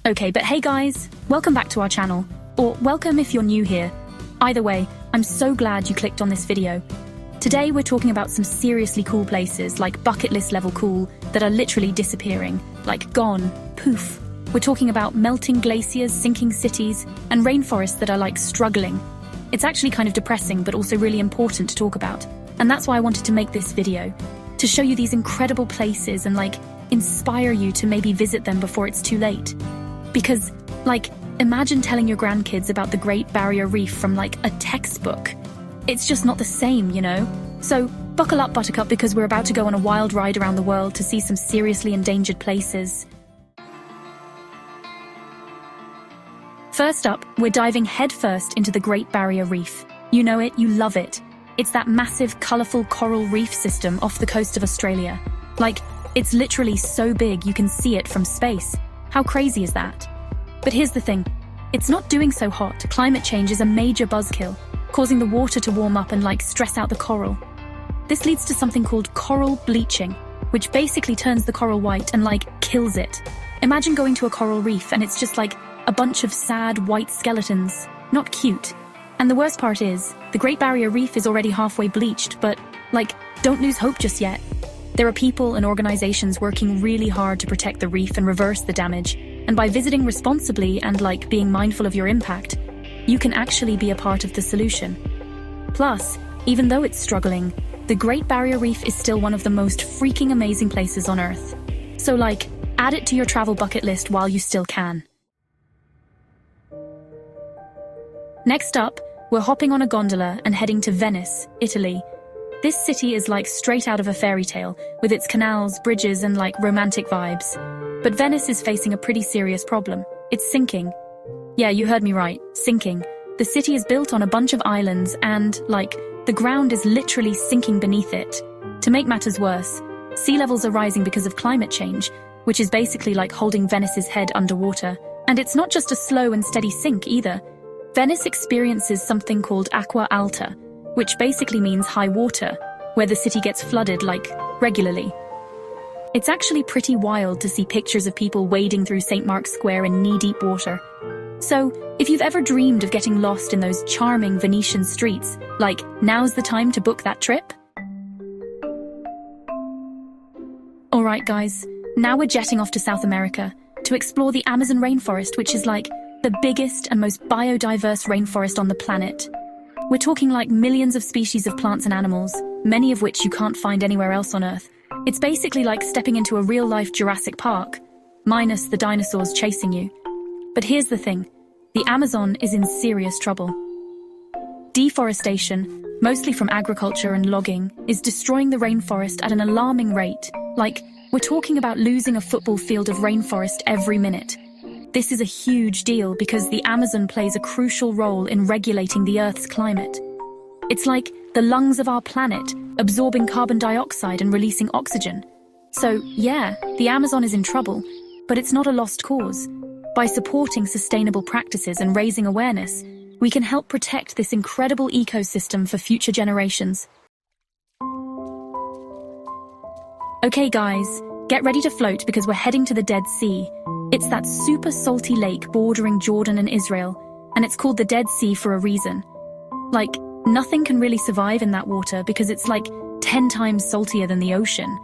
Okay, but hey guys, welcome back to our channel. Or welcome if you're new here. Either way, I'm so glad you clicked on this video. Today we're talking about some seriously cool places, like bucket list level cool, that are literally disappearing, like gone, poof. We're talking about melting glaciers, sinking cities, and rainforests that are like struggling. It's actually kind of depressing, but also really important to talk about. And that's why I wanted to make this video, to show you these incredible places and inspire you to maybe visit them before it's too late. Because, imagine telling your grandkids about the Great Barrier Reef from a textbook. It's just not the same, you know? So, buckle up, Buttercup, because we're about to go on a wild ride around the world to see some seriously endangered places. First up, we're diving headfirst into the Great Barrier Reef. You know it, you love it. It's that massive, colourful coral reef system off the coast of Australia. It's literally so big you can see it from space. How crazy is that? But here's the thing. It's not doing so hot. Climate change is a major buzzkill, causing the water to warm up and stress out the coral. This leads to something called coral bleaching, which basically turns the coral white and kills it. Imagine going to a coral reef and it's just a bunch of sad white skeletons. Not cute. And the worst part is, the Great Barrier Reef is already halfway bleached, but don't lose hope just yet. There are people and organizations working really hard to protect the reef and reverse the damage. And by visiting responsibly and being mindful of your impact, you can actually be a part of the solution. Plus, even though it's struggling, the Great Barrier Reef is still one of the most freaking amazing places on Earth. So add it to your travel bucket list while you still can. Next up, we're hopping on a gondola and heading to Venice, Italy. This city is straight out of a fairy tale, with its canals, bridges, and romantic vibes. But Venice is facing a pretty serious problem. It's sinking. Yeah, you heard me right, sinking. The city is built on a bunch of islands and, the ground is literally sinking beneath it. To make matters worse, sea levels are rising because of climate change, which is basically holding Venice's head underwater. And it's not just a slow and steady sink either. Venice experiences something called acqua alta, which basically means high water, where the city gets flooded regularly. It's actually pretty wild to see pictures of people wading through St. Mark's Square in knee-deep water. So, if you've ever dreamed of getting lost in those charming Venetian streets, now's the time to book that trip? Alright guys, now we're jetting off to South America to explore the Amazon rainforest, which is the biggest and most biodiverse rainforest on the planet. We're talking millions of species of plants and animals, many of which you can't find anywhere else on Earth. It's basically like stepping into a real-life Jurassic Park, minus the dinosaurs chasing you. But here's the thing, the Amazon is in serious trouble. Deforestation, mostly from agriculture and logging, is destroying the rainforest at an alarming rate. We're talking about losing a football field of rainforest every minute. This is a huge deal because the Amazon plays a crucial role in regulating the Earth's climate. It's like the lungs of our planet, absorbing carbon dioxide and releasing oxygen. So, yeah, the Amazon is in trouble, but it's not a lost cause. By supporting sustainable practices and raising awareness, we can help protect this incredible ecosystem for future generations. Okay guys, get ready to float because we're heading to the Dead Sea. It's that super salty lake bordering Jordan and Israel, and it's called the Dead Sea for a reason. Nothing can really survive in that water because it's 10 times saltier than the ocean.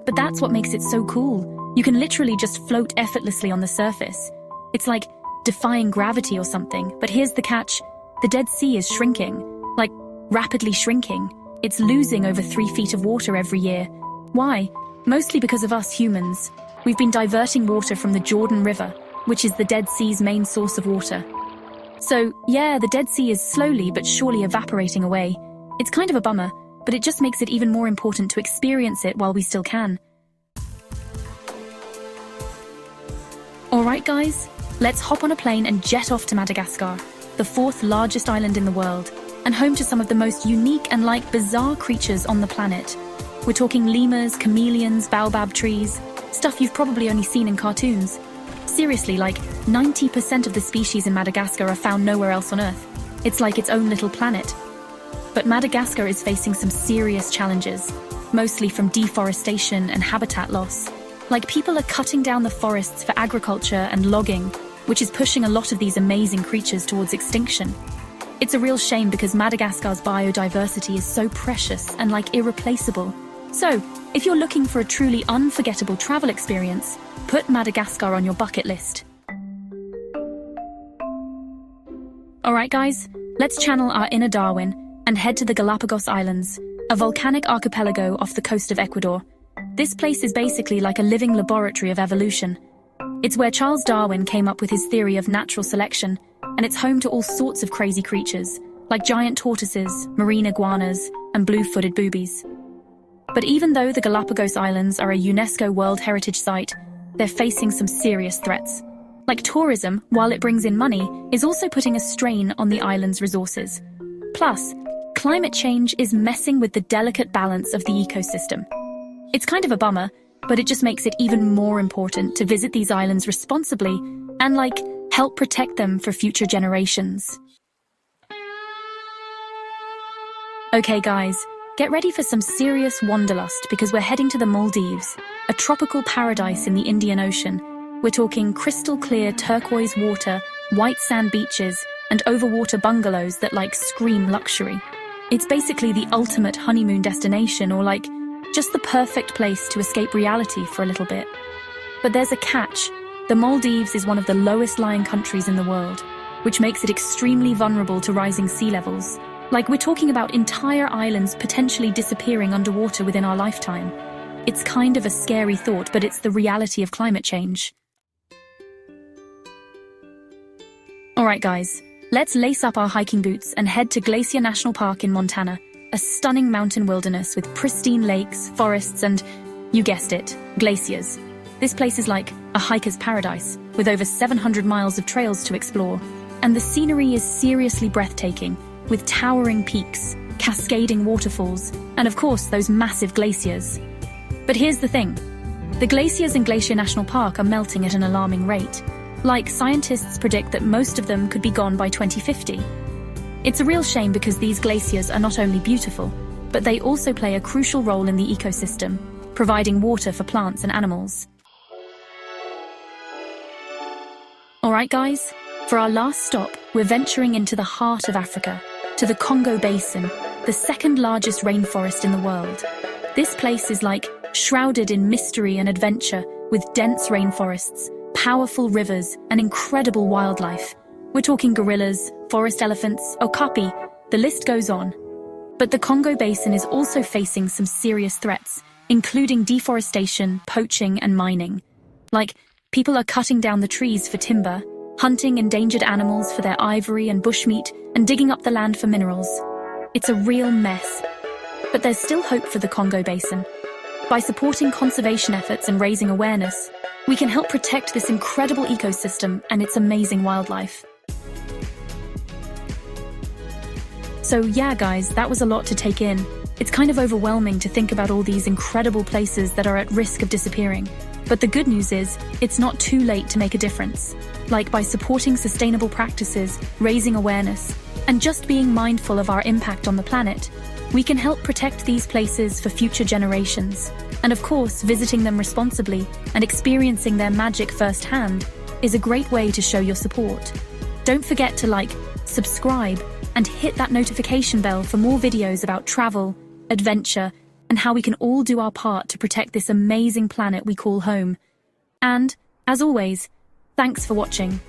But that's what makes it so cool. You can literally just float effortlessly on the surface. It's like defying gravity or something. But here's the catch. The Dead Sea is shrinking. Rapidly shrinking. It's losing over 3 feet of water every year. Why? Mostly because of us humans. We've been diverting water from the Jordan River, which is the Dead Sea's main source of water. So, yeah, the Dead Sea is slowly but surely evaporating away. It's kind of a bummer, but it just makes it even more important to experience it while we still can. Alright guys, let's hop on a plane and jet off to Madagascar, the 4th largest island in the world, and home to some of the most unique and bizarre creatures on the planet. We're talking lemurs, chameleons, baobab trees, stuff you've probably only seen in cartoons. Seriously, 90% of the species in Madagascar are found nowhere else on Earth. It's its own little planet. But Madagascar is facing some serious challenges, mostly from deforestation and habitat loss. People are cutting down the forests for agriculture and logging, which is pushing a lot of these amazing creatures towards extinction. It's a real shame because Madagascar's biodiversity is so precious and irreplaceable. So, if you're looking for a truly unforgettable travel experience, put Madagascar on your bucket list. Alright guys, let's channel our inner Darwin and head to the Galapagos Islands, a volcanic archipelago off the coast of Ecuador. This place is basically like a living laboratory of evolution. It's where Charles Darwin came up with his theory of natural selection, and it's home to all sorts of crazy creatures, like giant tortoises, marine iguanas, and blue-footed boobies. But even though the Galapagos Islands are a UNESCO World Heritage Site, they're facing some serious threats. Like tourism, while it brings in money, is also putting a strain on the island's resources. Plus, climate change is messing with the delicate balance of the ecosystem. It's kind of a bummer, but it just makes it even more important to visit these islands responsibly and, help protect them for future generations. Okay guys, get ready for some serious wanderlust because we're heading to the Maldives, a tropical paradise in the Indian Ocean. We're talking crystal clear turquoise water, white sand beaches, and overwater bungalows that scream luxury. It's basically the ultimate honeymoon destination, or just the perfect place to escape reality for a little bit. But there's a catch. The Maldives is one of the lowest lying countries in the world, which makes it extremely vulnerable to rising sea levels. We're talking about entire islands potentially disappearing underwater within our lifetime. It's kind of a scary thought, but it's the reality of climate change. Alright guys, let's lace up our hiking boots and head to Glacier National Park in Montana, a stunning mountain wilderness with pristine lakes, forests, and, you guessed it, glaciers. This place is like a hiker's paradise, with over 700 miles of trails to explore. And the scenery is seriously breathtaking, with towering peaks, cascading waterfalls, and of course those massive glaciers. But here's the thing. The glaciers in Glacier National Park are melting at an alarming rate. Scientists predict that most of them could be gone by 2050. It's a real shame because these glaciers are not only beautiful, but they also play a crucial role in the ecosystem, providing water for plants and animals. Alright guys, for our last stop, we're venturing into the heart of Africa, to the Congo Basin, the second largest rainforest in the world. This place is shrouded in mystery and adventure, with dense rainforests, powerful rivers, and incredible wildlife. We're talking gorillas, forest elephants, okapi, the list goes on. But the Congo Basin is also facing some serious threats, including deforestation, poaching, and mining. People are cutting down the trees for timber, hunting endangered animals for their ivory and bushmeat, and digging up the land for minerals. It's a real mess. But there's still hope for the Congo Basin. By supporting conservation efforts and raising awareness, we can help protect this incredible ecosystem and its amazing wildlife. So yeah, guys, that was a lot to take in. It's kind of overwhelming to think about all these incredible places that are at risk of disappearing. But the good news is, it's not too late to make a difference. By supporting sustainable practices, raising awareness, and just being mindful of our impact on the planet, we can help protect these places for future generations. And of course, visiting them responsibly and experiencing their magic firsthand is a great way to show your support. Don't forget to subscribe, and hit that notification bell for more videos about travel, adventure, and how we can all do our part to protect this amazing planet we call home. And, as always, thanks for watching.